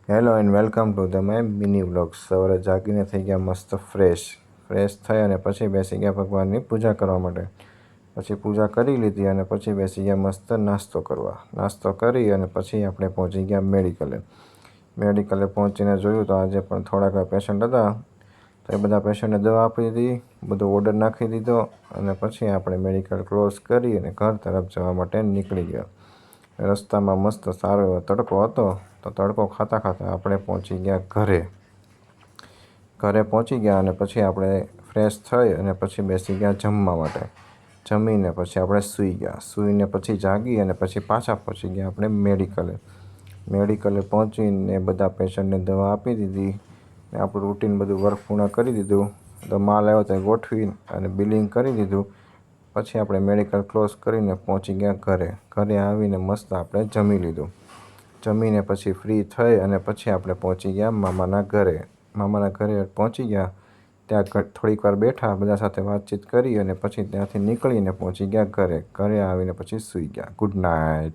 Hello and welcome to the my mini vlogs. સવારે જાગીને થઈ ગયા મસ્ત ફ્રેશ થઈ અને પછી બેસી ગયા ભગવાનની પૂજા કરવા માટે। પછી પૂજા કરી લીધી અને પછી બેસી ગયા મસ્ત નાસ્તો કરવા। નાસ્તો કરી અને પછી આપણે પહોંચી ગયા મેડિકલે પહોંચીને જોયું તો આજે પણ થોડાક પેશન્ટ હતા, તો એ બધા પેશન્ટને દવા આપી દીધી, બધો ઓર્ડર નાખી દીધો અને પછી આપણે મેડિકલ ક્લોઝ કરી અને ઘર તરફ જવા માટે નીકળી ગયા। રસ્તામાં મસ્ત સારો એવો તડકો હતો, તો તડકો ખાતા ખાતા આપણે પહોંચી ગયા ઘરે પહોંચી ગયા અને પછી આપણે ફ્રેશ થઈ અને પછી બેસી ગયા જમવા માટે। જમીને પછી આપણે સૂઈને પછી જાગી અને પછી પાછા પહોંચી ગયા આપણે મેડિકલે પહોંચીને બધા પેશન્ટને દવા આપી દીધી ને આપણું રૂટીન બધું વર્ક પૂર્ણ કરી દીધું। તો માલ આવ્યો તો ગોઠવી અને બિલિંગ કરી દીધું। પછી આપણે મેડિકલ ક્લોઝ કરીને પહોંચી ગયા ઘરે આવીને મસ્ત આપણે જમી લીધું। જમીને પછી ફ્રી થઈ અને પછી આપણે પહોંચી ગયા મામાના ઘરે પહોંચી ગયા। ત્યાં થોડીક વાર બેઠા, બધા સાથે વાતચીત કરી અને પછી ત્યાંથી નીકળીને પહોંચી ગયા ઘરે આવીને પછી સૂઈ ગયા। Good night.